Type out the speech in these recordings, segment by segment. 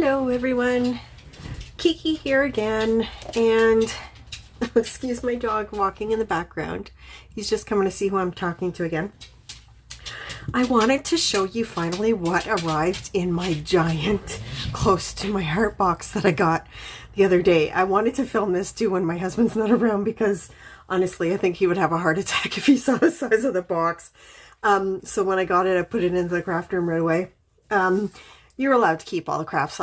Hello everyone, Kiki here again, and excuse my dog walking in the background. He's just coming to see who I'm talking to again. I wanted to show you finally what arrived in my giant close to my heart box that I got the other day. I wanted to film this too when my husband's not around because honestly I think he would have a heart attack if he saw the size of the box. So when I got it, I put it into the craft room right away. You're allowed to keep all the craft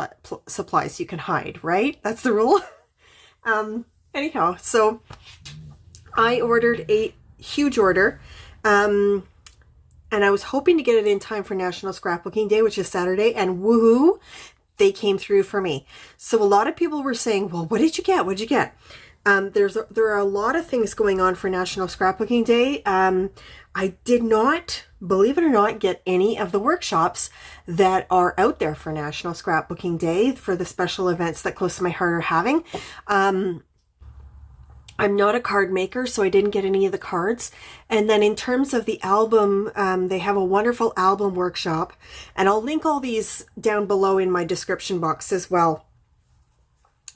supplies you can hide, right? That's the rule. Anyhow, so I ordered a huge order, and I was hoping to get it in time for National Scrapbooking Day, which is Saturday, and woohoo, they came through for me. So a lot of people were saying, well, what did you get? What did you get? There are a lot of things going on for National Scrapbooking Day. I did not, believe it or not, get any of the workshops that are out there for National Scrapbooking Day for the special events that Close to My Heart are having. I'm not a card maker, so I didn't get any of the cards. And then in terms of the album, they have a wonderful album workshop, and I'll link all these down below in my description box as well,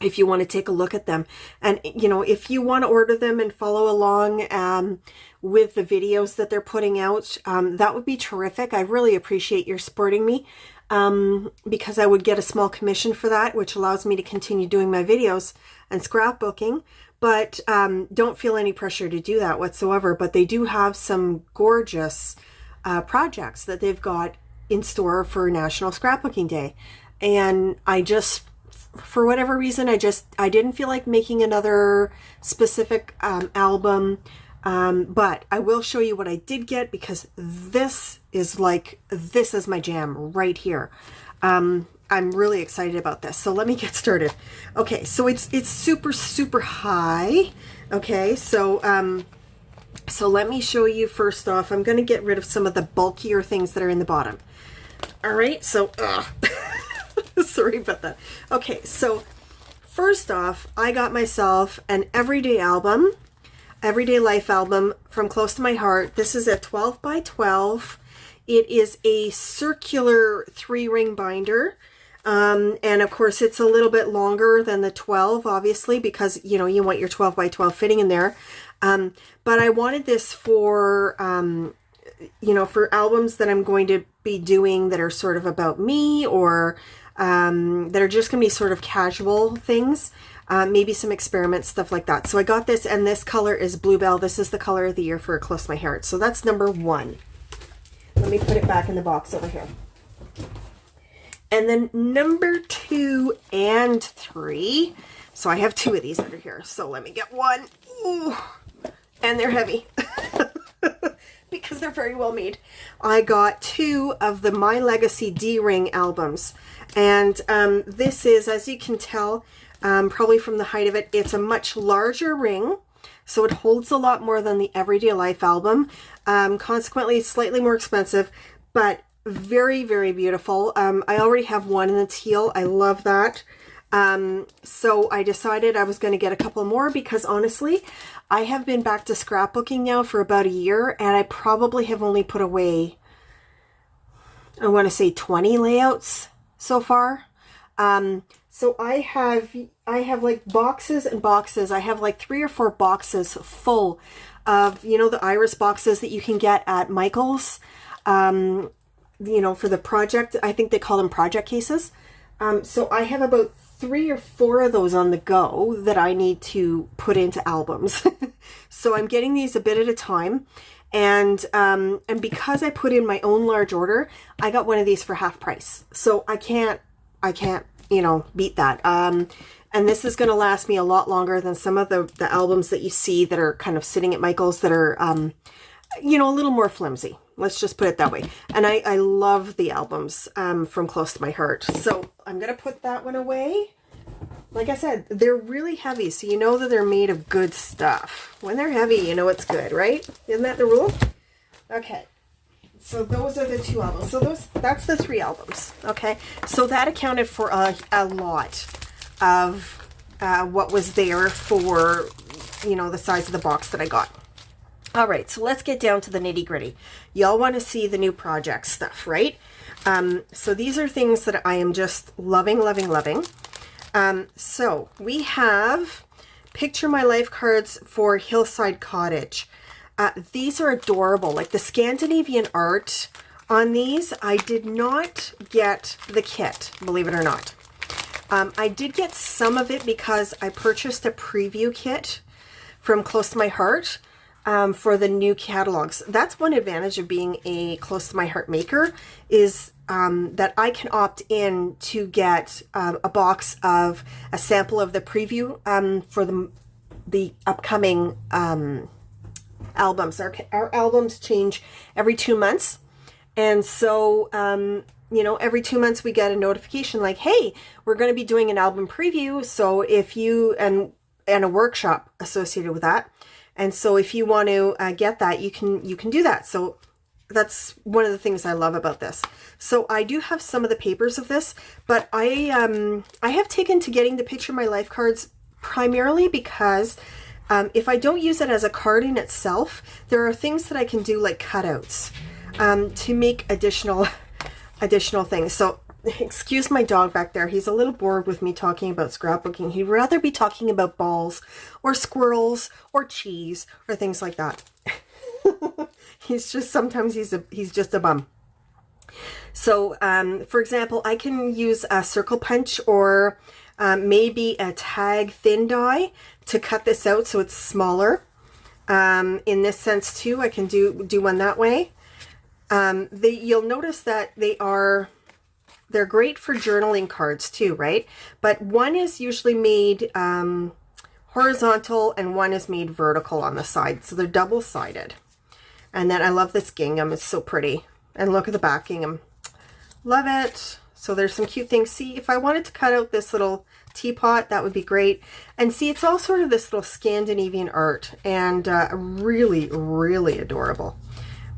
if you want to take a look at them. And, you know, if you want to order them and follow along with the videos that they're putting out, that would be terrific. I really appreciate your supporting me because I would get a small commission for that, which allows me to continue doing my videos and scrapbooking. But don't feel any pressure to do that whatsoever. But they do have some gorgeous projects that they've got in store for National Scrapbooking Day. And I just, for whatever reason, I didn't feel like making another specific album, but I will show you what I did get, because this is my jam right here. I'm really excited about this. So let me get started. Okay, so it's super high. Okay, so let me show you first off. I'm going to get rid of some of the bulkier things that are in the bottom. All right, so sorry about that. Okay, so first off, I got myself an everyday life album from Close to My Heart. This is a 12 by 12. It is a circular 3-ring binder. And of course it's a little bit longer than the 12, obviously, because, you know, you want your 12 by 12 fitting in there. But I wanted this for, you know, for albums that I'm going to be doing that are sort of about me, or that are just going to be sort of casual things, maybe some experiments, stuff like that. So I got this, and this color is Bluebell. This is the color of the year for Close to My Heart. So that's number 1. Let me put it back in the box over here. And then number 2 and 3. So I have 2 of these under here. So let me get 1. Ooh, and they're heavy. Because they're very well made. I got 2 of the My Legacy D-Ring albums. And this is, as you can tell, probably from the height of it, it's a much larger ring. So it holds a lot more than the Everyday Life album. Consequently, it's slightly more expensive, but very, very beautiful. I already have one in the teal. I love that. So I decided I was going to get a couple more because honestly, I have been back to scrapbooking now for about a year, and I probably have only put away, I want to say 20 layouts so far. So I have like boxes and boxes. I have like 3 or 4 boxes full of, you know, the iris boxes that you can get at Michael's, you know, for the project. I think they call them project cases. So I have about 3 or 4 of those on the go that I need to put into albums. So I'm getting these a bit at a time. And because I put in my own large order, I got one of these for half price. So I can't, you know, beat that. And this is going to last me a lot longer than some of the albums that you see that are kind of sitting at Michael's that are, you know, a little more flimsy. Let's just put it that way. And I love the albums from Close to My Heart. So I'm going to put that one away. Like I said, they're really heavy, so you know that they're made of good stuff. When they're heavy, you know it's good, right? Isn't that the rule? Okay. So those are the 2 albums. So that's the 3 albums. Okay. So that accounted for a lot of what was there for, you know, the size of the box that I got. All right, so let's get down to the nitty gritty. Y'all want to see the new project stuff, right? So these are things that I am just loving, loving, loving. So we have Picture My Life cards for Hillside Cottage. These are adorable. Like the Scandinavian art on these, I did not get the kit, believe it or not. I did get some of it because I purchased a preview kit from Close to My Heart for the new catalogs. That's one advantage of being a Close to My Heart maker, is that I can opt in to get a box of a sample of the preview for the upcoming albums. Our albums change every 2 months. And so, you know, every 2 months we get a notification like, hey, we're going to be doing an album preview. So if you, and a workshop associated with that. And so if you want to get that, you can do that. So that's one of the things I love about this. So I do have some of the papers of this, but I have taken to getting the Picture My Life cards primarily because if I don't use it as a card in itself, there are things that I can do like cutouts to make additional things. So excuse my dog back there. He's a little bored with me talking about scrapbooking. He'd rather be talking about balls or squirrels or cheese or things like that. He's just, sometimes he's just a bum. So, for example, I can use a circle punch or maybe a tag thin die to cut this out so it's smaller. In this sense too, I can do one that way. You'll notice that they're great for journaling cards too, right? But one is usually made horizontal and one is made vertical on the side. So they're double-sided. And then I love this gingham. It's so pretty. And look at the back gingham. Love it. So there's some cute things. See, if I wanted to cut out this little teapot, that would be great. And see, it's all sort of this little Scandinavian art and really, really adorable.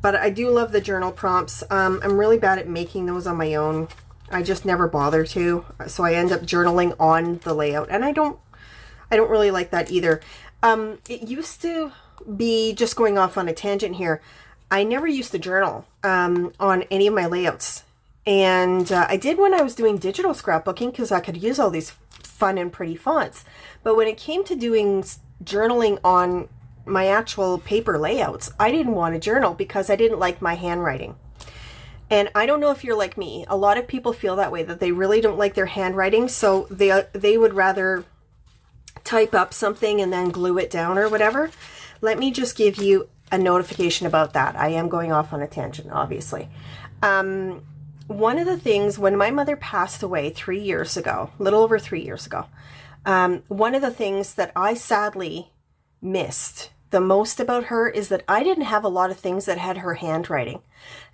But I do love the journal prompts. I'm really bad at making those on my own. I just never bother to. So I end up journaling on the layout. And I don't really like that either. It used to be, just going off on a tangent here, I never used to journal on any of my layouts. And I did when I was doing digital scrapbooking because I could use all these fun and pretty fonts. But when it came to doing journaling on my actual paper layouts, I didn't want to journal because I didn't like my handwriting. And I don't know if you're like me. A lot of people feel that way, that they really don't like their handwriting. So they would rather type up something and then glue it down or whatever. Let me just give you a notification about that. I am going off on a tangent, obviously. One of the things, when my mother passed away 3 years ago, a little over 3 years ago, one of the things that I sadly missed the most about her is that I didn't have a lot of things that had her handwriting.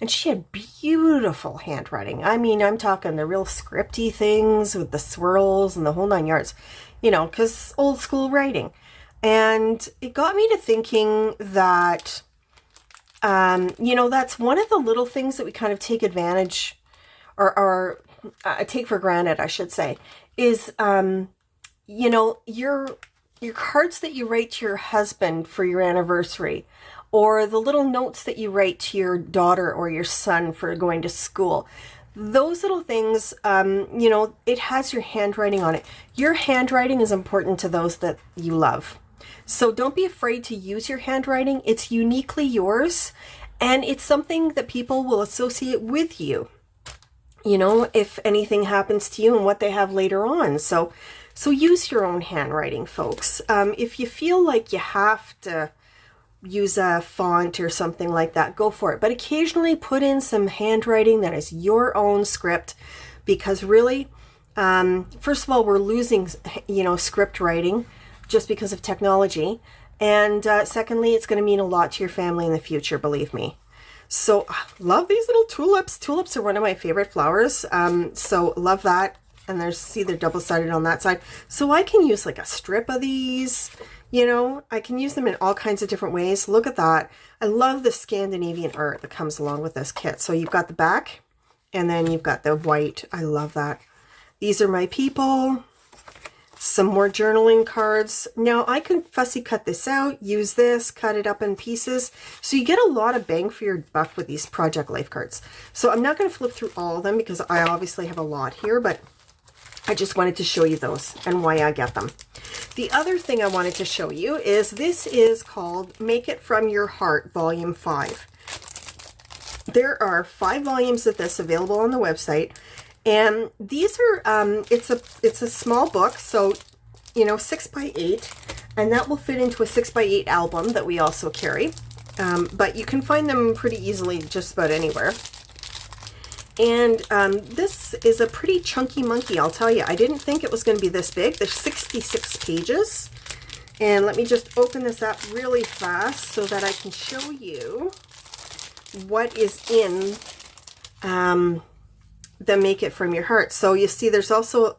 And she had beautiful handwriting. I mean, I'm talking the real scripty things with the swirls and the whole 9 yards, you know, because old school writing. And it got me to thinking that, you know, that's one of the little things that we kind of take advantage or take for granted, I should say, is, you know, your cards that you write to your husband for your anniversary, or the little notes that you write to your daughter or your son for going to school. Those little things, you know, it has your handwriting on it. Your handwriting is important to those that you love. So don't be afraid to use your handwriting. It's uniquely yours, and it's something that people will associate with you, you know, if anything happens to you and what they have later on. So use your own handwriting, folks. If you feel like you have to use a font or something like that, go for it. But occasionally put in some handwriting that is your own script, because really, first of all, we're losing, you know, script writing just because of technology. And secondly, it's going to mean a lot to your family in the future, believe me. So love these little tulips. Tulips are one of my favorite flowers. So love that. And there's, see, they're double-sided on that side. So I can use like a strip of these, you know, I can use them in all kinds of different ways. Look at that. I love the Scandinavian art that comes along with this kit. So you've got the back and then you've got the white. I love that. These are my people. some more journaling cards. Now I can fussy cut this out, use this, cut it up in pieces. So you get a lot of bang for your buck with these Project Life cards. So I'm not going to flip through all of them because I obviously have a lot here, but I just wanted to show you those and why I get them. The other thing I wanted to show you is this is called Make It From Your Heart, Volume 5. There are 5 volumes of this available on the website. And these are, it's a small book, so, you know, 6 by 8, and that will fit into a 6 by 8 album that we also carry. But you can find them pretty easily just about anywhere. And this is a pretty chunky monkey, I'll tell you. I didn't think it was going to be this big. There's 66 pages. And let me just open this up really fast so that I can show you what is in the Make It From Your Heart. So you see there's also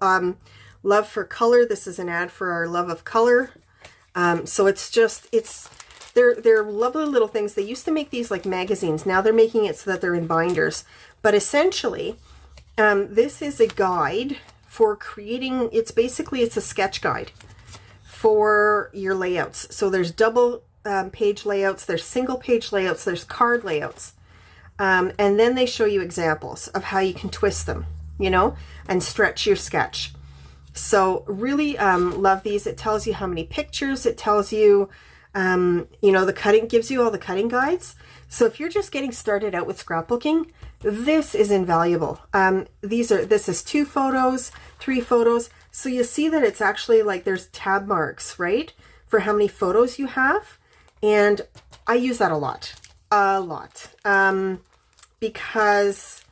Love for Color. This is an ad for our Love of Color. So they're lovely little things. They used to make these like magazines. Now they're making it so that they're in binders. But essentially, this is a guide for creating, it's a sketch guide for your layouts. So there's double page layouts, there's single page layouts, there's card layouts. And then they show you examples of how you can twist them, you know, and stretch your sketch. So really love these. It tells you how many pictures, it tells you, you know, the cutting, gives you all the cutting guides. So if you're just getting started out with scrapbooking, this is invaluable. This is 2 photos, 3 photos. So you see that it's actually like there's tab marks, right? For how many photos you have. And I use that a lot. Because,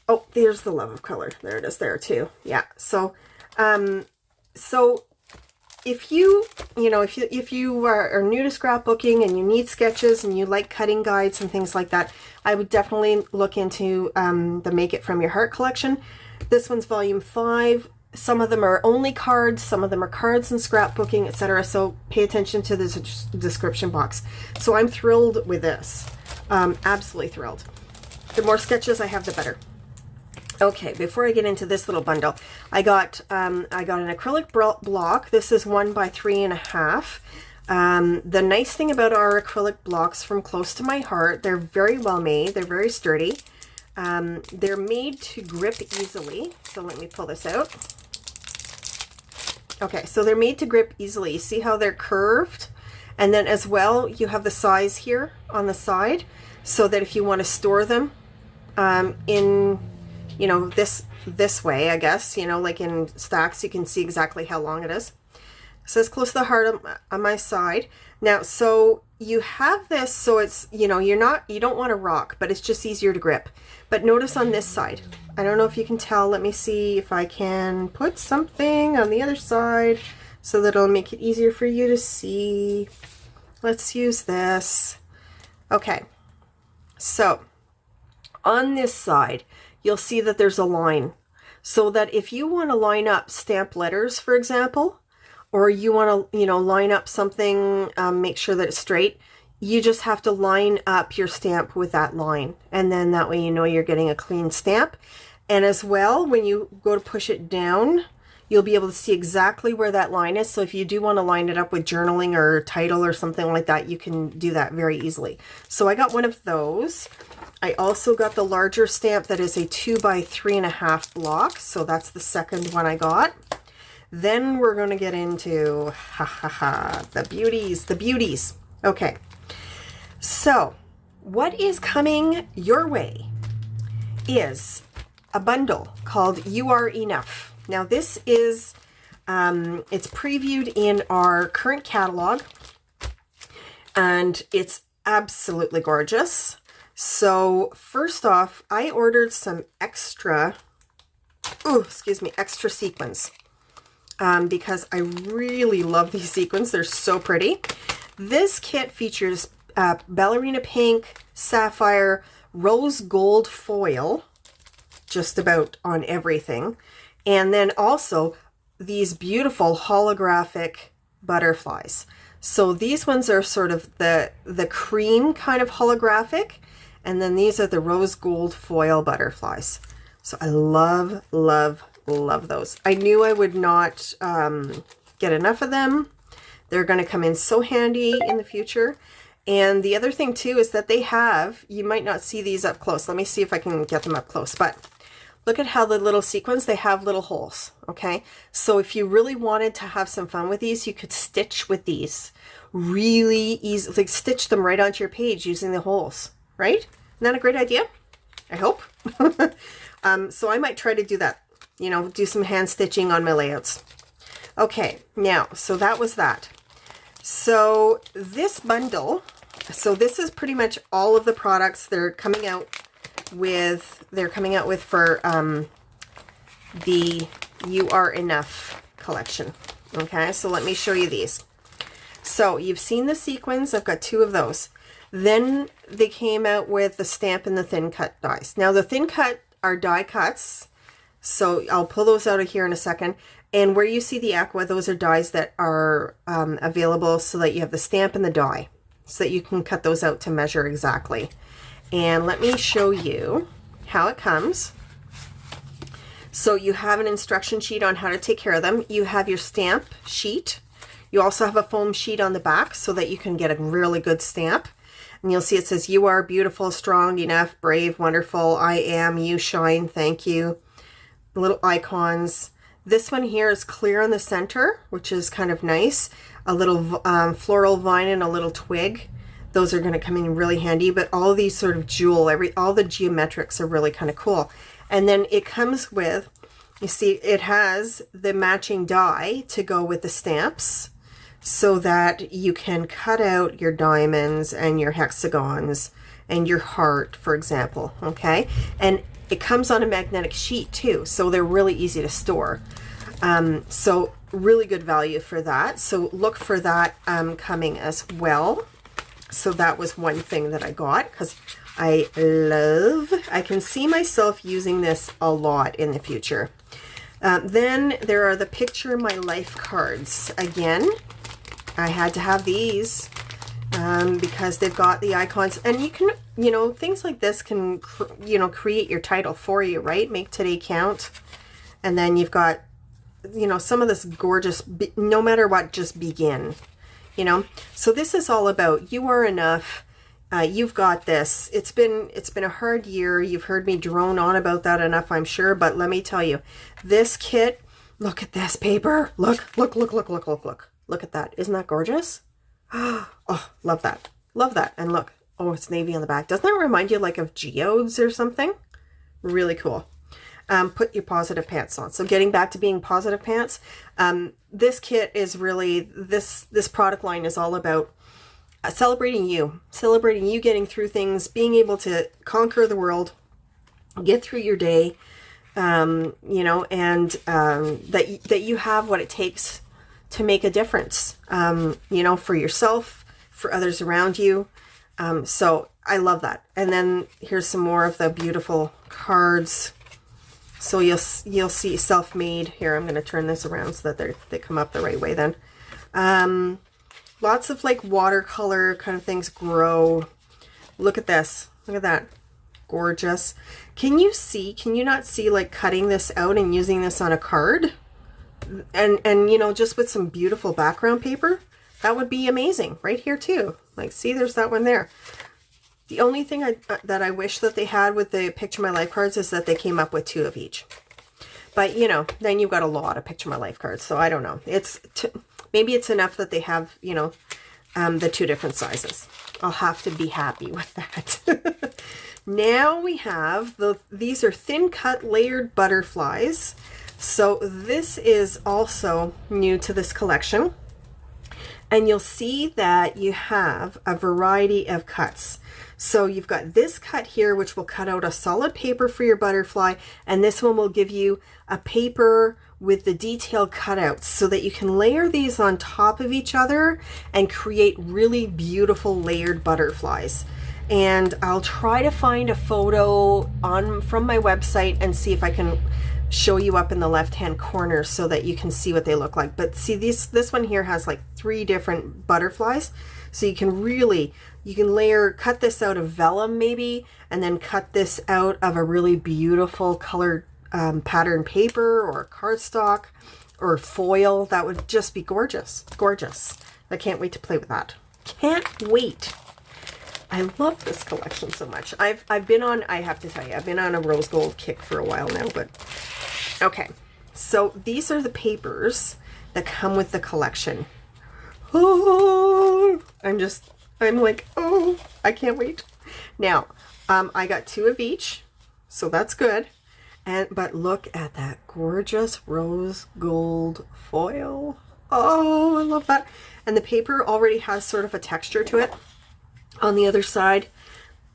oh, there's the Love of Color. There it is there too. Yeah. So, if you are new to scrapbooking and you need sketches and you like cutting guides and things like that, I would definitely look into the Make It From Your Heart collection. This one's volume 5. Some of them are only cards, some of them are cards and scrapbooking, etc. So pay attention to the description box. So I'm thrilled with this. Absolutely thrilled. The more sketches I have, the better. Okay, before I get into this little bundle, I got an acrylic block. This is 1 by 3.5. The nice thing about our acrylic blocks from Close to My Heart, they're very well made. They're very sturdy. They're made to grip easily. So let me pull this out. Okay, so they're made to grip easily. You see how they're curved? And then as well, you have the size here on the side, so that if you want to store them in, you know, this way, I guess, you know, like in stacks, you can see exactly how long it is. So it's Close to the Heart on my side. Now, so you have this, so it's, you know, you don't want to rock, but it's just easier to grip. But notice on this side, I don't know if you can tell, let me see if I can put something on the other side so that it'll make it easier for you to see. Let's use this. Okay, so on this side, you'll see that there's a line, so that if you want to line up stamp letters, for example, or you want to, you know, line up something, make sure that it's straight, you just have to line up your stamp with that line. And then that way you know you're getting a clean stamp. And as well, when you go to push it down, you'll be able to see exactly where that line is. So if you do want to line it up with journaling or title or something like that, you can do that very easily. So I got one of those. I also got the larger stamp that is a 2 by 3.5 block. So that's the second one I got. Then we're going to get into, the beauties. Okay. So what is coming your way is a bundle called You Are Enough. Now this is, it's previewed in our current catalog, and it's absolutely gorgeous. So first off, I ordered some extra sequins, because I really love these sequins. They're so pretty. This kit features ballerina pink, sapphire, rose gold foil, just about on everything. And then also these beautiful holographic butterflies. So these ones are sort of the cream kind of holographic. And then these are the rose gold foil butterflies. So I love love those. I knew I would not get enough of them. They're going to come in so handy in the future. And the other thing too is that they have, you might not see these up close. Let me see if I can get them up close. But look at how the little sequins, they have little holes, okay? So if you really wanted to have some fun with these, you could stitch with these really easy, like stitch them right onto your page using the holes, right? Isn't that a great idea? I hope. So I might try to do that, you know, do some hand stitching on my layouts. Okay, now, so that was that. So this bundle, so this is pretty much all of the products they're coming out with for the You Are Enough collection. Okay, so let me show you these. So you've seen the sequins, I've got 2 of those. Then they came out with the stamp and the thin cut dies. Now the thin cut are die cuts, so I'll pull those out of here in a second. And where you see the aqua, those are dies that are available so that you have the stamp and the die, so that you can cut those out to measure exactly. And let me show you how it comes. So you have an instruction sheet on how to take care of them. You have your stamp sheet. You also have a foam sheet on the back so that you can get a really good stamp. And you'll see it says, you are beautiful, strong enough, brave, wonderful, I am, you shine, thank you. Little icons. This one here is clear in the center, which is kind of nice. A little floral vine and a little twig. Those are going to come in really handy, but all these sort of all the geometrics are really kind of cool. And then it comes with, you see, it has the matching die to go with the stamps so that you can cut out your diamonds and your hexagons and your heart, for example, okay? And it comes on a magnetic sheet too, so they're really easy to store. So really good value for that. So look for that coming as well. So that was one thing that I got because I can see myself using this a lot in the future. Then there are the Picture My Life cards. Again, I had to have these because they've got the icons, and you can, you know, things like this can, you know, create your title for you, right? Make today count. And then you've got, you know, some of this gorgeous, no matter what, just begin, you know. So this is all about you are enough. You've got this. It's been a hard year. You've heard me drone on about that enough, I'm sure, but let me tell you, this kit, look at this paper. Look at that. Isn't that gorgeous? Oh, love that. Love that. And look, oh, it's navy on the back. Doesn't that remind you like of geodes or something? Really cool. Put your positive pants on. So getting back to being positive pants, this kit is really, this product line is all about celebrating you getting through things, being able to conquer the world, get through your day, you know, and that you have what it takes to make a difference, you know, for yourself, for others around you. So I love that. And then here's some more of the beautiful cards. So you'll see self-made. Here, I'm going to turn this around so that they come up the right way then. Lots of like watercolor kind of things grow. Look at this. Look at that. Gorgeous. Can you not see like cutting this out and using this on a card? And you know, just with some beautiful background paper? That would be amazing. Right here too. Like, see, there's that one there. The only thing that I wish that they had with the Picture My Life cards is that they came up with 2 of each. But, you know, then you've got a lot of Picture My Life cards. So I don't know. Maybe it's enough that they have, you know, the 2 different sizes. I'll have to be happy with that. Now we have, these are thin cut layered butterflies. So this is also new to this collection. And you'll see that you have a variety of cuts. So you've got this cut here, which will cut out a solid paper for your butterfly. And this one will give you a paper with the detailed cutouts so that you can layer these on top of each other and create really beautiful layered butterflies. And I'll try to find a photo from my website and see if I can show you up in the left hand corner so that you can see what they look like. But see, this one here has like 3 different butterflies, so you can cut this out of vellum maybe, and then cut this out of a really beautiful colored pattern paper or cardstock or foil, that would just be gorgeous. Gorgeous. I can't wait to play with that. Can't wait. I love this collection so much. I've been on, I have to tell you, I've been on a rose gold kick for a while now, but okay. So these are the papers that come with the collection. Oh, I'm like, oh, I can't wait. Now, I got 2 of each, so that's good. But look at that gorgeous rose gold foil. Oh, I love that. And the paper already has sort of a texture to it. On the other side,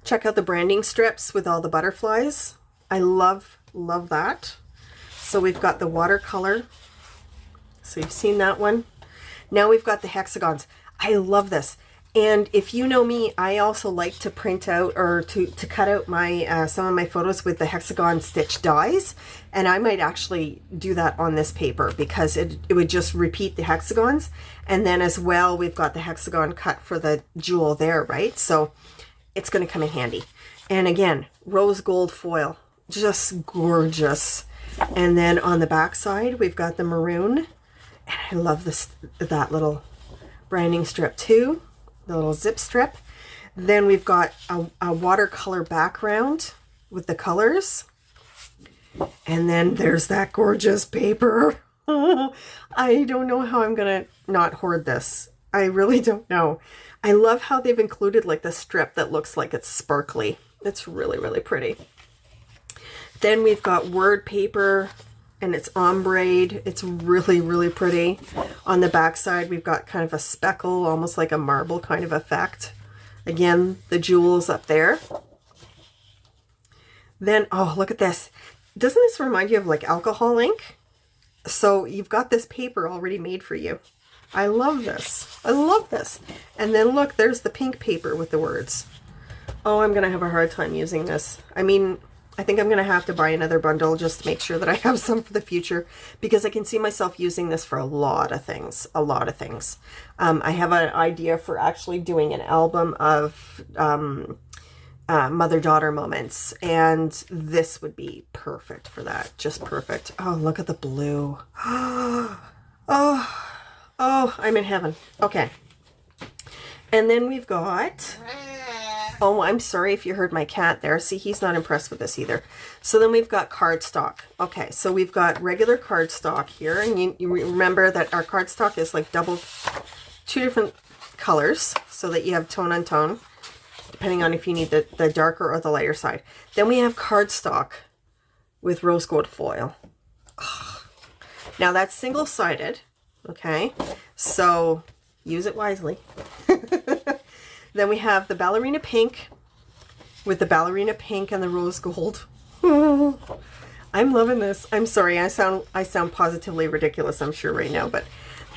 check out the branding strips with all the butterflies. I love that. So we've got the watercolor. So you've seen that one. Now we've got the hexagons. I love this. And if you know me, I also like to print out or to cut out my some of my photos with the hexagon stitch dies. And I might actually do that on this paper because it would just repeat the hexagons. And then as well, we've got the hexagon cut for the jewel there, right? So it's going to come in handy. And again, rose gold foil, just gorgeous. And then on the back side, we've got the maroon. And I love that little branding strip too. The little zip strip. Then we've got a watercolor background with the colors. And then there's that gorgeous paper. I don't know how I'm gonna not hoard this. I really don't know. I love how they've included like the strip that looks like it's sparkly. It's really, really pretty. Then we've got word paper and it's ombre. It's really, really pretty. On the back side, we've got kind of a speckle, almost like a marble kind of effect. Again, the jewels up there. Then, oh, look at this. Doesn't this remind you of like alcohol ink? So you've got this paper already made for you. I love this. I love this. And then look, there's the pink paper with the words. Oh, I'm going to have a hard time using this. I mean, I think I'm going to have to buy another bundle just to make sure that I have some for the future because I can see myself using this for a lot of things, I have an idea for actually doing an album of mother-daughter moments, and this would be perfect for that. Just perfect. Oh, look at the blue. Oh, I'm in heaven. Okay. And then we've got... Oh, I'm sorry if you heard my cat there. See, he's not impressed with this either. So then we've got cardstock. Okay, so we've got regular cardstock here. And you remember that our cardstock is like 2 different colors so that you have tone on tone, depending on if you need the darker or the lighter side. Then we have cardstock with rose gold foil. Oh. Now that's single-sided, okay? So use it wisely. Then we have the ballerina pink with the ballerina pink and the rose gold. I'm loving this. I'm sorry, I sound positively ridiculous, I'm sure right now, but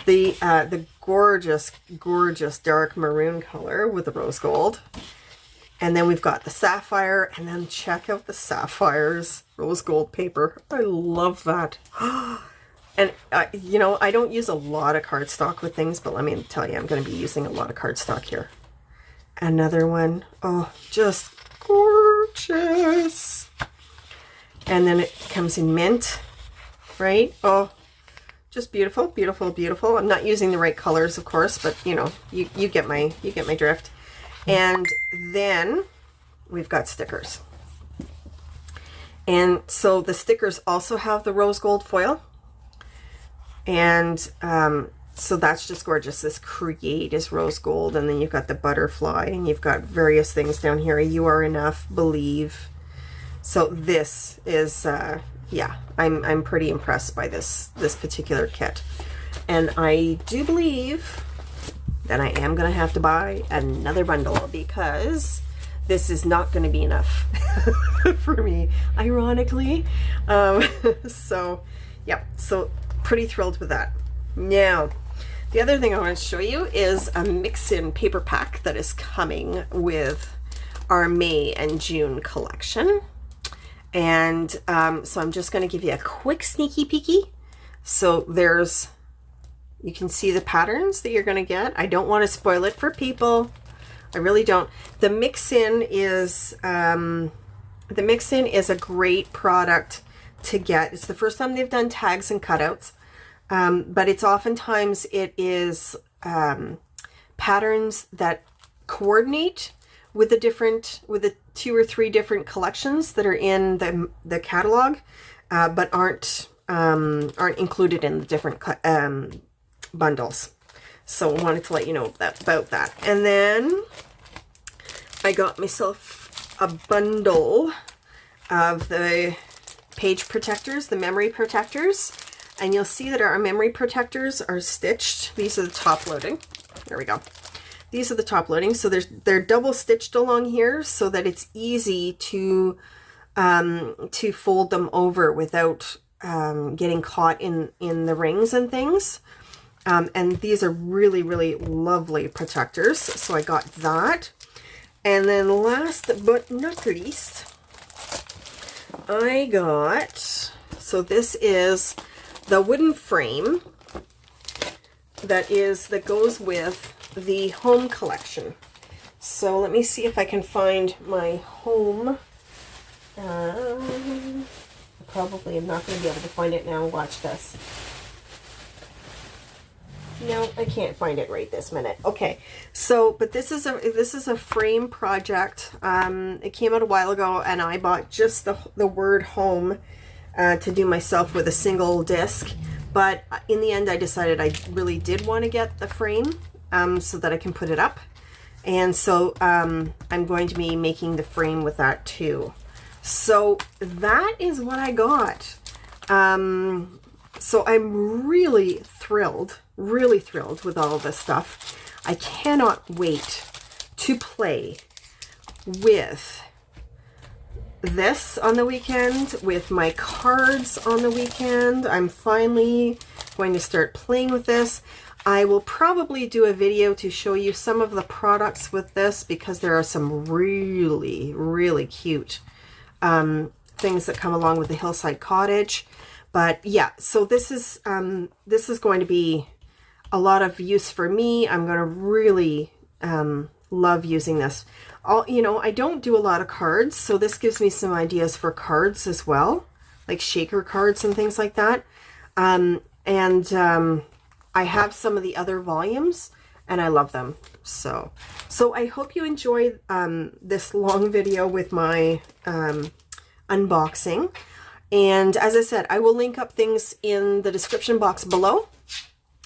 the gorgeous, gorgeous dark maroon color with the rose gold. And then we've got the sapphire, and then check out the sapphires, rose gold paper. I love that. And you know, I don't use a lot of cardstock with things, but let me tell you, I'm going to be using a lot of cardstock here. Another one. Oh, just gorgeous. And then it comes in mint, right? Oh, just beautiful, beautiful, beautiful. I'm not using the right colors, of course, but you know, you get my drift. And then we've got stickers. And so the stickers also have the rose gold foil. And so that's just gorgeous. This create is rose gold, and then you've got the butterfly, and you've got various things down here. You are enough, believe. So this is, yeah, I'm pretty impressed by this particular kit. And I do believe that I am going to have to buy another bundle because this is not going to be enough for me, ironically. So, yeah, so pretty thrilled with that. Now, the other thing I want to show you is a Mixin paper pack that is coming with our May and June collection. And so I'm just going to give you a quick sneaky peeky. So you can see the patterns that you're going to get. I don't want to spoil it for people. I really don't. The Mixin is a great product to get. It's the first time they've done tags and cutouts, but it's oftentimes it is patterns that coordinate with the 2 or 3 different collections that are in the catalog, but aren't included in the different bundles. So I wanted to let you know about that. And then I got myself a bundle of the page protectors, the memory protectors, and you'll see that our memory protectors are stitched. These are the top loading. There we go. These are the top loading. So they're double stitched along here so that it's easy to fold them over without getting caught in the rings and things. And these are really, really lovely protectors. So I got that. And then last but not least, I got, so this is the wooden frame that goes with the home collection. So let me see if I can find my home. Probably am not going to be able to find it now. Watch this. No, I can't find it right this minute. Okay, so but this is a frame project. It came out a while ago, and I bought just the word home to do myself with a single disc. But in the end, I decided I really did want to get the frame so that I can put it up. And so I'm going to be making the frame with that too. So that is what I got. So I'm really thrilled with all of this stuff. I cannot wait to play with this on the weekend, with my cards on the weekend. I'm finally going to start playing with this. I will probably do a video to show you some of the products with this, because there are some really, really cute things that come along with the Hillside Cottage. But yeah, so this is going to be a lot of use for me. I'm going to really love using this. I don't do a lot of cards, so this gives me some ideas for cards as well, like shaker cards and things like that. I have some of the other volumes, and I love them. So I hope you enjoyed this long video with my unboxing. And as I said, I will link up things in the description box below,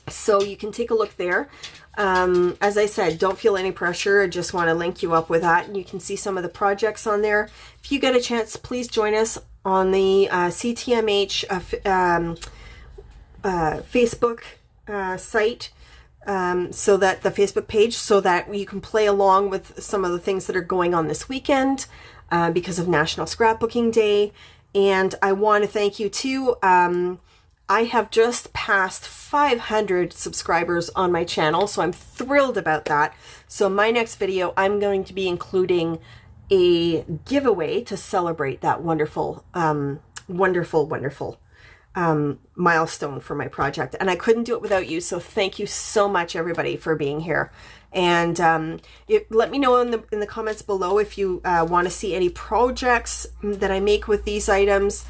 so you can take a look there. As I said, don't feel any pressure. I just want to link you up with that, and you can see some of the projects on there. If you get a chance, please join us on the CTMH Facebook site, so that the Facebook page, so that you can play along with some of the things that are going on this weekend because of National Scrapbooking Day. And I want to thank you too. I have just passed 500 subscribers on my channel, so I'm thrilled about that. So my next video, I'm going to be including a giveaway to celebrate that wonderful, wonderful milestone for my project. And I couldn't do it without you, so thank you so much, everybody, for being here. And let me know in the comments below if you want to see any projects that I make with these items,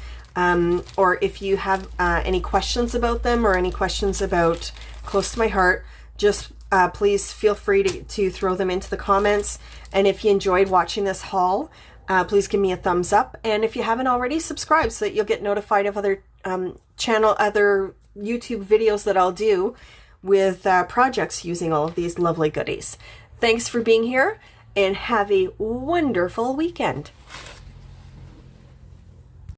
or if you have any questions about them, or any questions about Close to My Heart. Just please feel free to throw them into the comments. And if you enjoyed watching this haul, please give me a thumbs up. And if you haven't already, subscribe so that you'll get notified of other other YouTube videos that I'll do with projects using all of these lovely goodies. Thanks for being here, and have a wonderful weekend.